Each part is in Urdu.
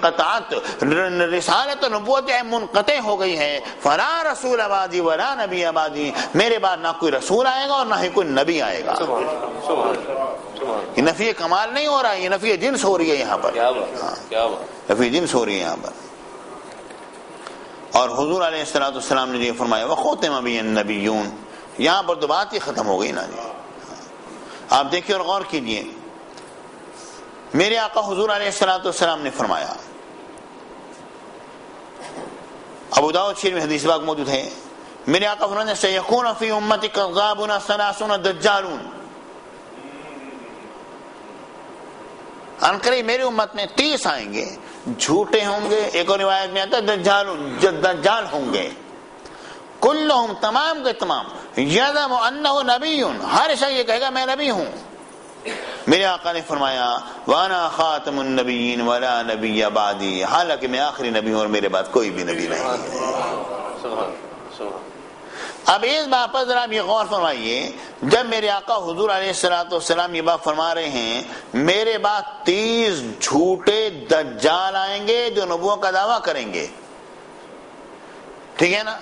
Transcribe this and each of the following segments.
انقطعت، رسالت و نبوت منقطع ہو گئی ہے. فلا رسول بعدی ولا نبی بعدی، میرے بعد نہ کوئی رسول آئے گا اور نہ ہی کوئی نبی آئے گا. یہ نفی کمال نہیں ہو رہا ہے، یہ نفی جنس ہو رہی ہے یہاں پر. نفی جنس ہو رہی ہے یہاں پر. اور حضور علیہ السلام نے یہ فرمایا وَخُتِمَ بِهِ النَّبِيُّونَ، یہاں پر تو بات ہی ختم ہو گئی نا جی. آپ دیکھیں اور غور کیجئے، میرے آقا حضور علیہ السلام نے فرمایا، ابو داؤد شریف میں حدیث پاک موجود ہے، میرے آقا فرماتے سیکون فی امتی کذابون ثلاثون دجالون، انقریب میری امت میں 30 آئیں گے جھوٹے ہوں گے. ایک اور روایت میں آتا ہے دجال ہوں گے. کلہم تمام کے تمام یزعم انہ نبی، ہر شخص یہ کہے گا میں نبی ہوں. میرے آقا نے فرمایا وانا خاتم النبیین ولا نبی بعدی، حالانکہ میں آخری نبی ہوں اور میرے بعد کوئی بھی نبی نہیں ہے. اب اس بات پر ذرا یہ غور فرمائیے، جب میرے آقا حضور علیہ السلام یہ بات فرما رہے ہیں میرے بعد 30 جھوٹے دجال آئیں گے جو نبوت کا دعویٰ کریں گے، ٹھیک ہے نا.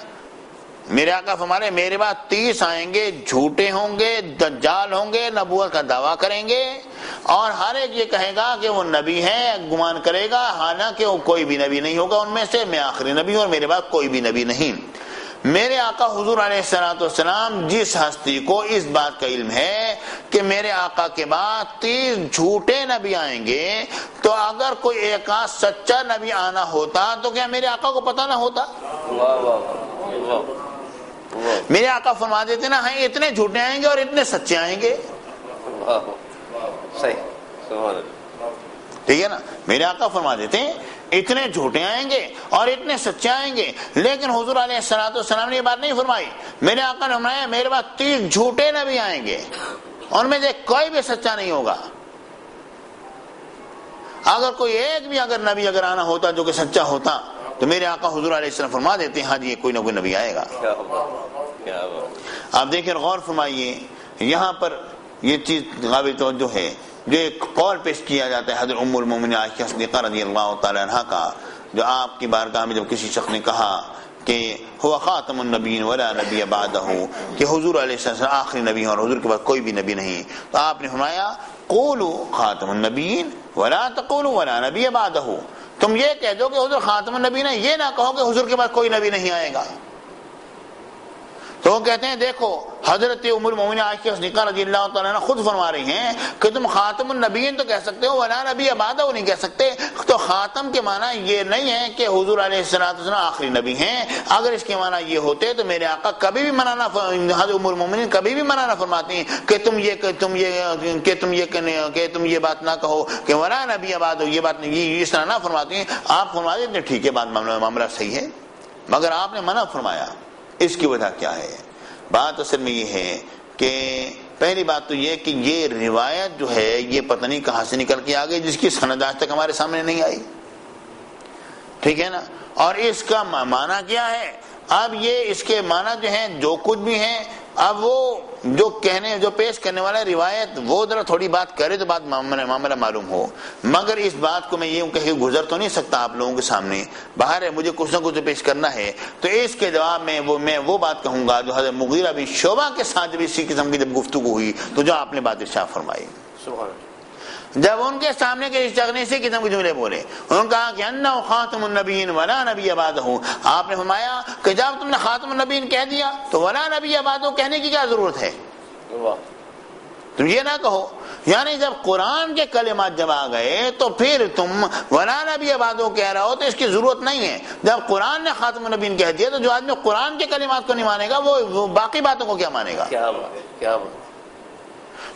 میرے آقا فرما رہے ہیں میرے بعد 30 آئیں گے جھوٹے ہوں گے، دجال ہوں گے، نبوت کا دعویٰ کریں گے، اور ہر ایک یہ کہے گا کہ وہ نبی ہے، گمان کرے گا، حالانکہ وہ کوئی بھی نبی نہیں ہوگا ان میں سے. میں آخری نبی ہوں اور میرے بعد کوئی بھی نبی نہیں. میرے آقا حضور علیہ السلام جس ہستی کو اس بات کا علم ہے کہ میرے آقا کے بعد 30 جھوٹے نبی آئیں گے، تو اگر کوئی ایک آدھ سچا نبی آنا ہوتا تو کیا میرے آقا کو پتہ نہ ہوتا؟ میرے آقا فرما دیتے نا ہاں اتنے جھوٹے آئیں گے اور اتنے سچے آئیں گے. ٹھیک ہے نا، میرے آقا فرما دیتے ہیں اتنے جھوٹے آئیں گے اور اتنے سچے آئیں گے. لیکن حضور علیہ السلام نے یہ بات نہیں فرمائی. میرے آقا نے فرمایا میرے بعد 30 جھوٹے نبی آئیں گے، ان میں سے کوئی بھی سچا نہیں ہوگا. اگر کوئی ایک بھی اگر نبی اگر آنا ہوتا جو کہ سچا ہوتا تو میرے آقا حضور علیہ السلام فرما دیتے ہیں ہاں جی کوئی نہ کوئی نبی آئے گا. آپ دیکھیں غور فرمائیے، یہاں پر یہ چیز قابل توجہ ہے. جو ایک قول پیش کیا جاتا ہے حضرت ام المومنین عائشہ صدیقہ رضی اللہ تعالی عنہ کا، جو آپ کی بارگاہ میں جب کسی شخص نے کہا کہ ہوا خاتم النبیین ولا نبی بعدہ، کہ حضور علیہ السلام آخری نبی ہیں اور حضور کے بعد کوئی بھی نبی نہیں، تو آپ نے فرمایا قولوا خاتم النبیین ولا تقولوا ولا نبی بعدہ، تم یہ کہہ دو کہ حضور خاتم النبیین ہے، یہ نہ کہو کہ حضور کے بعد کوئی نبی نہیں آئے گا. تو وہ کہتے ہیں دیکھو حضرت ام المومنین عائشہ صدیقہ رضی اللہ تعالیٰ عنہ خود فرما رہی ہیں کہ تم خاتم النبیین تو کہہ سکتے ہو ولا نبی بعدہ نہیں کہہ سکتے. تو خاتم کے معنی یہ نہیں ہے کہ حضور علیہ السلام آخری نبی ہیں. اگر اس کے معنی یہ ہوتے تو میرے آقا کبھی بھی منع نہ، حضرت ام المومنین کبھی بھی منع نہ فرماتی ہیں کہ تم یہ بات نہ کہو کہ ولا نبی بعدہ، یہ بات اس طرح نہ فرماتی ہیں. آپ فرما دیتے ٹھیک ہے بات معاملہ صحیح ہے، مگر آپ نے منع فرمایا. اس کی وجہ کیا ہے؟ بات اصل میں یہ ہے کہ پہلی بات تو یہ کہ یہ روایت جو ہے یہ پتہ نہیں کہاں سے نکل کے آ گئی جس کی سند آج تک ہمارے سامنے نہیں آئی. ٹھیک ہے نا. اور اس کا معنی کیا ہے؟ اب یہ اس کے معنی جو ہیں جو کچھ بھی ہیں، اب وہ جو پیش کرنے والا روایت وہ ذرا تھوڑی بات کرے تو بات معاملہ معلوم ہو. مگر اس بات کو میں یہ کہ گزر تو نہیں سکتا آپ لوگوں کے سامنے، باہر ہے مجھے کچھ نہ کچھ پیش کرنا ہے. تو اس کے جواب میں وہ بات کہوں گا جو حضرت مغیرہ بن شعبہ کے ساتھ بھی اسی قسم کی جب گفتگو ہوئی تو جو آپ نے بات ارشاد فرمائی، جب ان کے سامنے کے اسی قسم کے جملے بولے، انہوں نے کہا کہ انہ خاتم النبیین ولا نبی بعدہ، آپ نے فرمایا کہ جب تم نے خاتم النبیین کہہ دیا تو ولا نبی بعدہ کہنے کی کیا ضرورت ہے؟ تم یہ نہ کہو. یعنی جب قرآن کے کلمات جب آ گئے تو پھر تم ولا نبی بعدہ کہہ رہا ہو تو اس کی ضرورت نہیں ہے. جب قرآن نے خاتم النبیین کہہ دیا تو جو آدمی قرآن کے کلمات کو نہیں مانے گا وہ باقی باتوں کو کیا مانے گا؟ کیا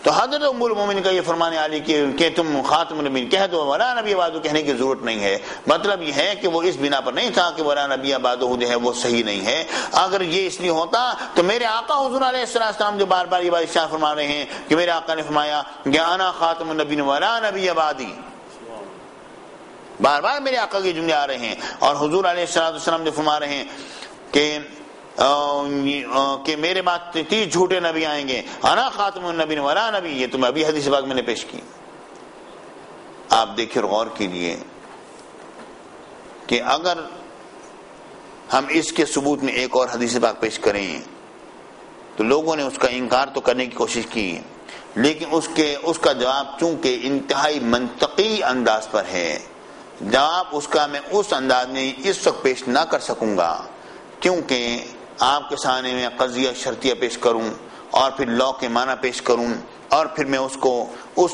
تو حضرت ام المومنین کا یہ فرمان علی کہ تم خاتم النبیین کہہ دو، ولا نبی بعدہ کہنے کی ضرورت نہیں ہے. مطلب یہ ہے کہ وہ اس بنا پر نہیں تھا کہ ولا نبی بعدہ جو ہے وہ صحیح نہیں ہے. اگر یہ اس لیے ہوتا تو میرے آقا حضور علیہ السلام جو بار بار یہ بات ارشاد فرما رہے ہیں کہ میرے آقا نے فرمایا کہ انا خاتم النبیین ولا نبی بعدی، بار بار میرے آقا کے جملے آ رہے ہیں. اور حضور علیہ السلام جو فرما رہے ہیں کہ میرے بعد 30 جھوٹے نبی آئیں گے، انا خاتم النبیین ولا نبی، یہ تو میں ابھی حدیث پاک میں نے پیش کی. آپ دیکھیں غور کیجئے، کہ اگر ہم اس کے ثبوت میں ایک اور حدیث پاک پیش کریں تو لوگوں نے اس کا انکار تو کرنے کی کوشش کی، لیکن اس کا جواب چونکہ انتہائی منطقی انداز پر ہے، جواب اس کا میں اس انداز میں اس وقت پیش نہ کر سکوں گا، کیونکہ آپ کے سامنے میں قضیہ شرطیہ پیش کروں اور پھر لا کے معنی پیش کروں اور پھر میں اس کو اس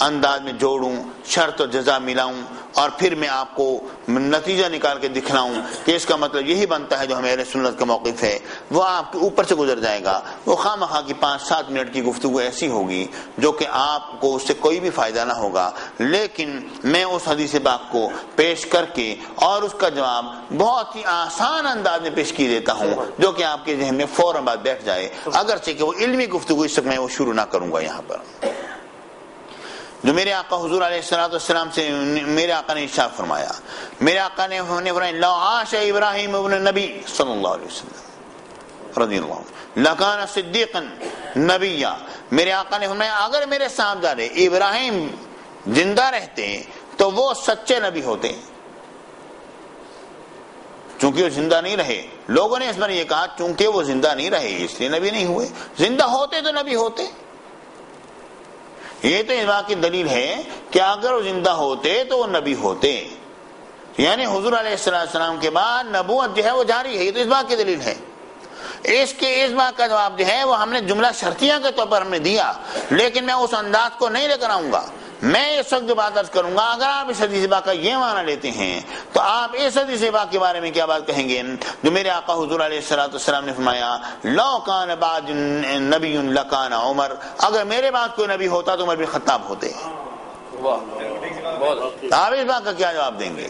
انداز میں جوڑوں، شرط و جزا ملاؤں اور پھر میں آپ کو نتیجہ نکال کے دکھلاؤں کہ اس کا مطلب یہی بنتا ہے جو ہمیں اہل سنت کا موقف ہے، وہ آپ کے اوپر سے گزر جائے گا۔ وہ خواہ مخواہ کی 5-7 منٹ کی گفتگو ایسی ہوگی جو کہ آپ کو اس سے کوئی بھی فائدہ نہ ہوگا، لیکن میں اس حدیث پاک کو پیش کر کے اور اس کا جواب بہت ہی آسان انداز میں پیش کی دیتا ہوں جو کہ آپ کے ذہن میں فوراً بات بیٹھ جائے، اگرچہ کہ وہ علمی گفتگو اس وقت میں وہ شروع نہ کروں گا۔ یہاں پر جو میرے آقا حضور علیہ السلام سے میرے آقا نے ارشاد فرمایا، میرے آقا نے فرمایا لو عاش ابراہیم ابن نبی صلی اللہ علیہ وسلم رضی اللہ عنہ لکان صدیقا نبیا، میرے آقا نے فرمایا اگر میرے صاحبزادے ابراہیم زندہ رہتے تو وہ سچے نبی ہوتے، چونکہ وہ زندہ نہیں رہے۔ لوگوں نے اس پر یہ کہا چونکہ وہ زندہ نہیں رہے اس لیے نبی نہیں ہوئے، زندہ ہوتے تو نبی ہوتے۔ یہ تو اس بات کی دلیل ہے کہ اگر وہ زندہ ہوتے تو وہ نبی ہوتے، یعنی حضور علیہ السلام کے بعد نبوت جو ہے وہ جاری ہے، یہ تو اس بات کی دلیل ہے۔ اس بات کا جواب جو ہے وہ ہم نے جملہ شرطیہ کے طور پر ہم نے دیا، لیکن میں اس انداز کو نہیں لے کر آؤں گا۔ میں اس وقت جو بات عرض کروں گا، اگر آپ اس حدیث پاک کا یہ معنی لیتے ہیں تو آپ اس حدیث پاک کے بارے میں کیا بات کہیں گے جو میرے آقا حضور علیہ السلام نے فرمایا لو کان بعد نبی لکان عمر، اگر میرے بعد کوئی نبی ہوتا تو عمر بن خطاب ہوتے۔ آپ اس بات کا کیا جواب دیں گے؟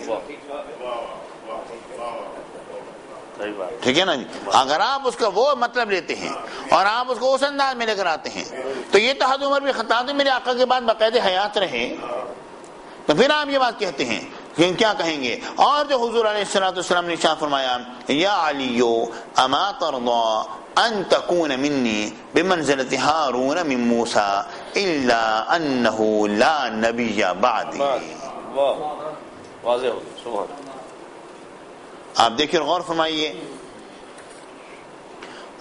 ٹھیک ہے نا جی، اگر آپ اس کا وہ مطلب لیتے ہیں اور آپ اس کو اس انداز میں لے کر آتے ہیں تو یہ تو حضرت عمر بن خطاب میرے آقا کے بعد باقاعدہ حیات رہے، تو پھر آپ یہ بات کہتے ہیں کہ کیا کہیں گے؟ اور جو حضور علیہ السلام نے ارشاد فرمایا یا علیو اما ترضى ان تكون مني بمنزلة هارون من موسى الا انه لا نبي بعدی۔ واضح ہو سبحان۔ آپ دیکھیے غور فرمائیے،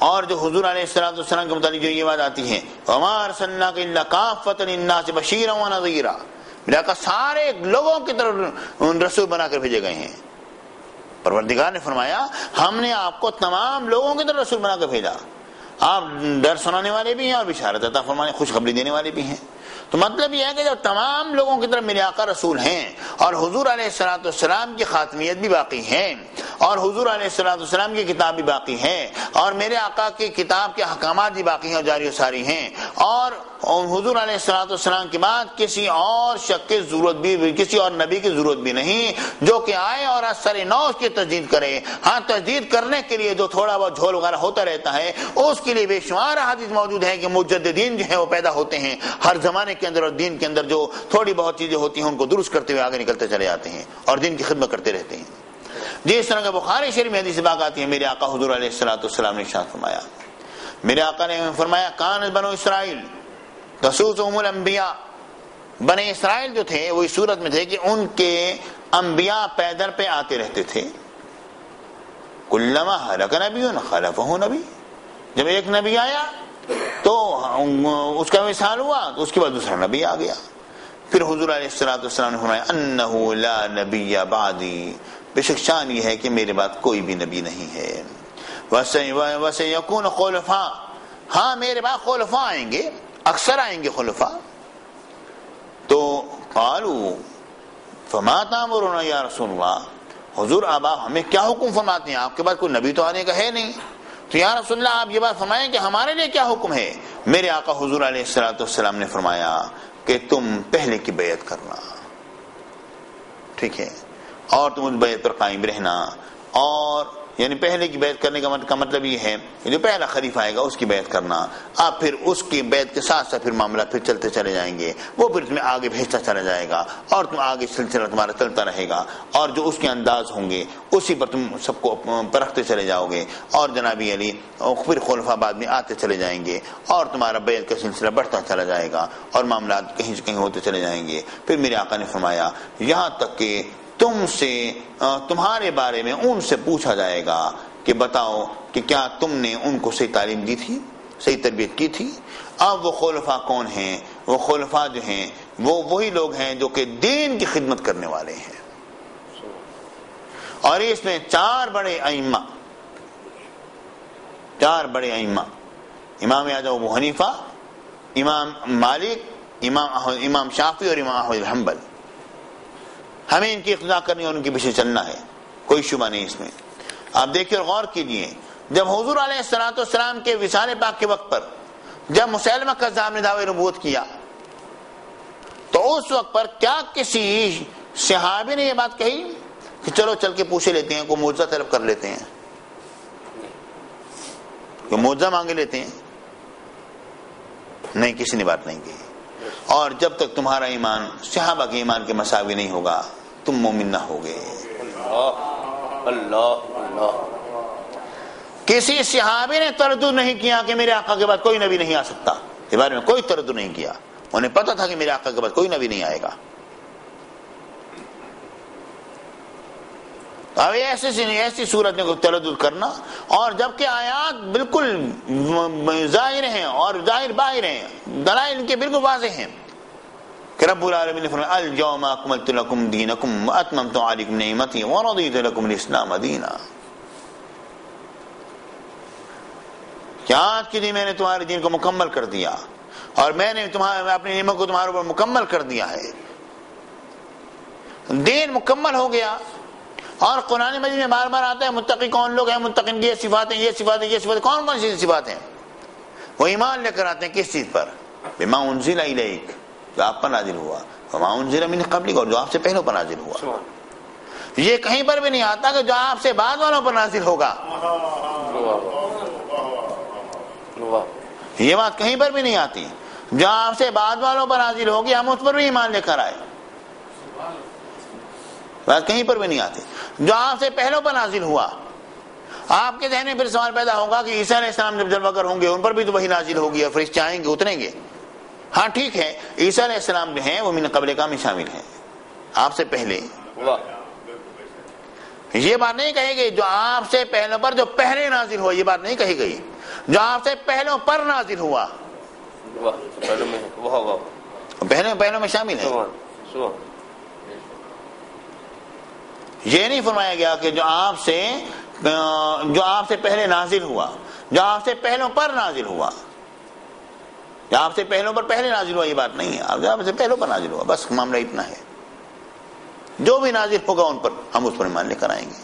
اور جو حضور علیہ السلام کے متعلق جو یہ بات آتی ہے وما ارسلناک الا کافۃ للناس بشیرا ونذیرا، میرا کہ سارے لوگوں کی طرف رسول بنا کر بھیجے گئے ہیں۔ پروردگار نے فرمایا ہم نے آپ کو تمام لوگوں کی طرف رسول بنا کر بھیجا، آپ ڈر سنانے والے بھی ہیں اور بشارت عطا فرمانے خوشخبری دینے والے بھی ہیں۔ تو مطلب یہ ہے کہ جب تمام لوگوں کی طرف میرے آقا رسول ہیں اور حضور علیہ السلام کی خاتمیت بھی باقی ہے اور حضور علیہ السلام کی کتاب بھی باقی ہے اور میرے آقا کی کتاب کے احکامات بھی باقی ہیں اور جاری و ساری ہیں، اور حضور علیہ السلام کے بعد کسی اور شک کی ضرورت بھی، کسی اور نبی کی ضرورت بھی نہیں جو کہ آئے اور اثر نو اس کی تجدید کرے۔ ہاں تجدید کرنے کے لیے جو تھوڑا بہت جھول وغیرہ ہوتا رہتا ہے اس کے لیے بے شمار حدیث موجود ہے کہ مجددین جو ہیں وہ پیدا ہوتے ہیں ہر زمانے کے اندر، اور دین کے اندر جو تھوڑی بہت چیزیں ہوتی ہیں ان کو درست کرتے ہوئے آگے نکلتے چلے جاتے ہیں اور دین کی خدمت کرتے رہتے ہیں۔ جس طرح کا بخاری شریف میں حدیث پاک آتی ہے، میرے آقا حضور علیہ السلام نے ارشاد فرمایا، میرے آقا نے فرمایا کان بنو اسرائیل تسوسهم الانبیاء، بنی اسرائیل جو تھے وہ اس صورت میں تھے کہ ان کے انبیاء پیدر پہ آتے رہتے تھے، کلما ہلک نبی خلفہ نبی، جب ایک نبی آیا تو اس کا وصال ہوا تو اس کے بعد دوسرا نبی آ گیا۔ پھر حضور علیہ السلام نے فرمایا انہ لا نبی بعدی، بے شک شان یہ ہے کہ میرے بعد کوئی بھی نبی نہیں ہے، وسیکون خلفاء، ہاں میرے بعد خلفاء آئیں گے، اکثر آئیں گے خلفاء۔ تو قالوا فما تامرون یا رسول اللہ، حضور اب آپ ہمیں کیا حکم فرماتے ہیں؟ آپ کے بعد کوئی نبی تو آنے کا ہے نہیں، تو یا رسول اللہ آپ یہ بات فرمائیں کہ ہمارے لیے کیا حکم ہے؟ میرے آقا حضور علیہ السلام نے فرمایا کہ تم پہلے کی بیعت کرنا، ٹھیک ہے، اور تم اس بیعت پر قائم رہنا، اور یعنی پہلے کی بیعت کرنے کا مطلب یہ ہے کہ جو پہلا خلیفہ آئے گا اس کی بیعت کرنا، آپ پھر اس کی بیعت کے ساتھ ساتھ پھر معاملہ پھر چلتے چلے جائیں گے، وہ پھر تمہیں آگے بھیجتا چلا جائے گا اور تم آگے سلسلہ تمہارا چلتا رہے گا، اور جو اس کے انداز ہوں گے اسی پر تم سب کو پرکھتے چلے جاؤ گے، اور جنابی علی پھر خلفاء بعد میں آتے چلے جائیں گے اور تمہارا بیعت کا سلسلہ بڑھتا چلا جائے گا اور معاملات کہیں سے کہیں ہوتے چلے جائیں گے۔ پھر میرے آقا نے فرمایا یہاں تک کہ تم سے تمہارے بارے میں ان سے پوچھا جائے گا کہ بتاؤ کہ کیا تم نے ان کو صحیح تعلیم دی تھی، صحیح تربیت کی تھی۔ اب وہ خلفاء کون ہیں؟ وہ خلفاء جو ہیں وہ وہی لوگ ہیں جو کہ دین کی خدمت کرنے والے ہیں۔ اور اس میں چار بڑے ائمہ، امام اعظم ابو حنیفہ، امام مالک، امام شافعی اور امام احمد بن حنبل، ہمیں ان کی اقتدا کرنی اور ان کے پیچھے چلنا ہے، کوئی شبہ نہیں اس میں۔ آپ دیکھیے اور غور کیجئے، جب حضور علیہ السلام کے وصال پاک کے وقت پر جب مسیلمہ کذاب نے دعوی نبوت کیا تو اس وقت پر کیا کسی صحابی نے یہ بات کہی کہ چلو چل کے پوچھے لیتے ہیں، کوئی معجزہ طلب کر لیتے ہیں، کوئی معجزہ مانگے لیتے ہیں؟ نہیں، کسی نے بات نہیں کی۔ اور جب تک تمہارا ایمان صحابہ کے ایمان کے مساوی نہیں ہوگا تم مومن نہ ہوگے۔ اللہ، کسی صحابی نے تردد نہیں کیا کہ میرے آقا کے بعد کوئی نبی نہیں آ سکتا، اس بارے میں کوئی تردد نہیں کیا، انہیں پتا تھا کہ میرے آقا کے بعد کوئی نبی نہیں آئے گا۔ اب ایسی صورت میں کوئی تردد کرنا، اور جبکہ آیات بالکل ظاہر ہیں اور ظاہر باہر ہیں، دلائل ان کے بالکل واضح ہیں کہ رب العالمین نے فرمایا اليوم اکملت لکم دینکم واتممت علیکم نعمتی ورضیت لکم الاسلام دینا، کہ آج کے دن میں نے تمہارے دین کو مکمل کر دیا اور میں نے اپنی نعمت کو تمہارے اوپر مکمل کر دیا ہے، دین مکمل ہو گیا۔ اور قرآن مجید میں بار بار آتا ہے متقی کون لوگ ہیں، متقین کی یہ صفات ہیں، یہ صفات ہیں، یہ صفات ہیں۔ کون کون سی صفات ہیں؟ وہ ایمان لے کر آتے ہیں کس چیز پر؟ بما انزل الیک، جو آپ پر نازل ہوا، وما انزل من قبلک، اور جو آپ سے پہلے پر نازل ہوا۔ یہ کہیں پر بھی نہیں آتا کہ جو آپ سے بعد والوں پر نازل ہوگا، یہ بات کہیں پر بھی نہیں آتی۔ جو آپ سے بعد والوں پر نازل ہوگی ہم اس پر بھی ایمان لے کر آئے، بات کہیں پر بھی نہیں آتی۔ جو آپ سے پہلوں پر نازل ہوا، آپ کے ذہن میں پھر سوال پیدا ہوگا کہ عیسیٰ علیہ السلام جب جلوہ گر ہوں گے ان پر بھی تو وہی نازل ہوگی اور فرشتے آئیں گے، اتریں گے۔ ہاں ٹھیک ہے، عیسیٰ علیہ السلام جو ہیں وہ من قبل کا میں شامل ہیں، آپ سے پہلے۔ یہ بات نہیں کہی گئی جو آپ سے پہلوں پر جو پہلے نازل ہوا، یہ بات نہیں کہی گئی جو آپ سے پہلوں پر نازل ہوا، پہلوں میں شامل ہے۔ یہ نہیں فرمایا گیا کہ جو آپ سے پہلے نازل ہوا، جو آپ سے پہلوں پر نازل ہوا، جو آپ سے پہلوں پر پہلے نازل ہوا، یہ بات نہیں ہے۔ آپ سے پہلوں پر نازل ہوا، بس معاملہ اتنا ہے۔ جو بھی نازل ہوگا ان پر ہم اس پر ایمان لے کر آئیں گے۔